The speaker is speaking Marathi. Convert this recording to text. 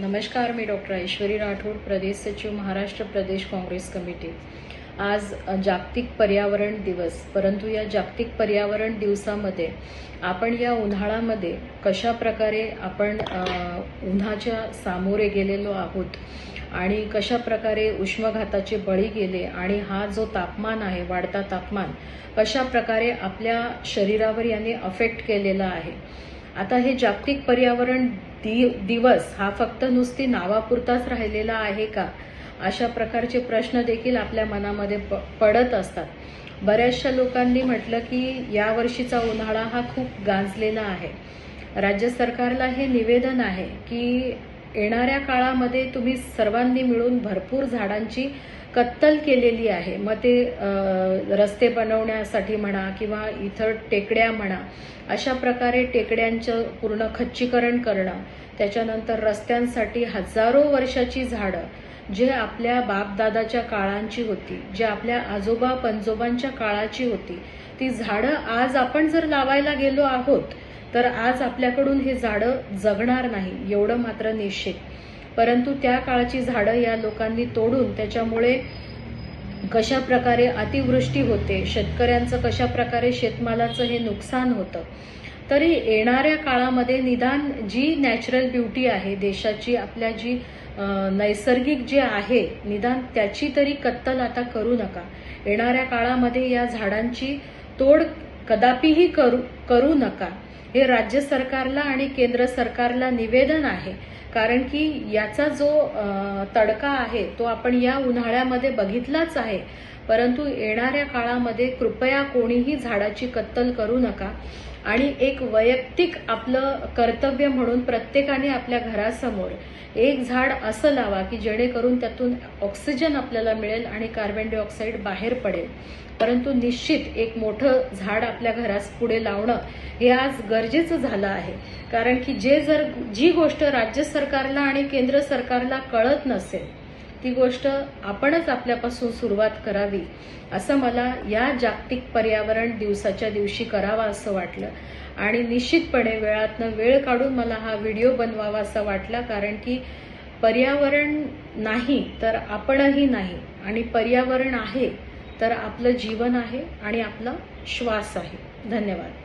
नमस्कार, मी डॉक्टर ऐश्वरी राठोड, प्रदेश सचिव, महाराष्ट्र प्रदेश काँग्रेस कमिटी। आज जागतिक पर्यावरण दिवस, परंतु या जागतिक पर्यावरण दिवसामध्ये आपण या उन्हाळ्यामध्ये कशा प्रकारे आपण उन्हाच्या सामोरे गेलेलो आहोत आणि कशा प्रकारे उष्माघाताचे बळी गेले आणि हा जो तापमान आहे, वाढता तापमान कशा प्रकारे आपल्या शरीरावर याने अफेक्ट केलेला आहे। आता हे जागतिक पर्यावरण दिवस हा फक्त नुसती नावापुरताच राहिलेला आहे का, अशा प्रकारचे प्रश्न देखील आपल्या मनामध्ये पडत असतात। बऱ्याचशा लोकांनी म्हटलं की या वर्षीचा उन्हाळा हा खूप गांजलेला आहे। राज्य सरकारला हे निवेदन आहे की येणाऱ्या काळामध्ये तुम्ही सर्वांनी मिळून भरपूर झाडांची कत्तल केलेली आहे, मग ते रस्ते बनवण्यासाठी म्हणा किंवा इतर टेकड्या म्हणा, अशा प्रकारे टेकड्यांचं पूर्ण खच्चीकरण करणं, त्याच्यानंतर रस्त्यांसाठी हजारो वर्षाची झाडं जे आपल्या बापदादाच्या काळांची होती, जे आपल्या आजोबा पंजोबांच्या काळाची होती, ती झाडं आज आपण जर लावायला गेलो आहोत तर आज आपल्याकडून हे झाडं जगणार नाही, एवढं मात्र निश्चित। परंतु त्या काळची झाडं या लोकांनी तोडून त्याच्यामुळे कशा प्रकारे अतिवृष्टी होते, शेतकऱ्यांचं कशा प्रकारे शेतमालाचं हे नुकसान होतं। तरी येणाऱ्या काळामध्ये निदान जी नॅचरल ब्युटी आहे देशाची, आपल्या जी नैसर्गिक जे आहे, निदान त्याची तरी कत्तल आता करू नका। येणाऱ्या काळामध्ये या झाडांची तोड कदापिही करू नका, हे राज्य सरकारला आणि केंद्र सरकारला निवेदन आहे। कारण की याचा जो तडका आहे तो आपण या उन्हाळ्यामध्ये बघितलाच आहे। परंतु येणाऱ्या काळामध्ये कृपया कोणीही झाडाची कत्तल करू नका आणि एक वैयक्तिक आपलं कर्तव्य म्हणून प्रत्येकाने आपल्या घरासमोर एक झाड असं लावा की जेणेकरून त्यातून ऑक्सिजन आपल्याला मिळेल आणि कार्बन डायऑक्साईड बाहेर पडेल। परंतु निश्चित एक मोठं झाड आपल्या घरास पुढे लावणं हे आज गरजेचं झालं आहे। कारण की जी गोष्ट राज्य सरकारला आणि केंद्र सरकारला कळत नसेल ती गोष्ट आपणच आपल्यापासून सुरुवात करावी, असं मला या जागतिक पर्यावरण दिवसाच्या दिवशी करावं असं वाटलं। आणि निश्चितपणे वेळातनं वेळ काढून मला हा व्हिडिओ बनवावा असा वाटला, कारण की पर्यावरण नाही तर आपणही नाही, आणि पर्यावरण आहे तर आपलं जीवन आहे आणि आपला श्वास आहे। धन्यवाद।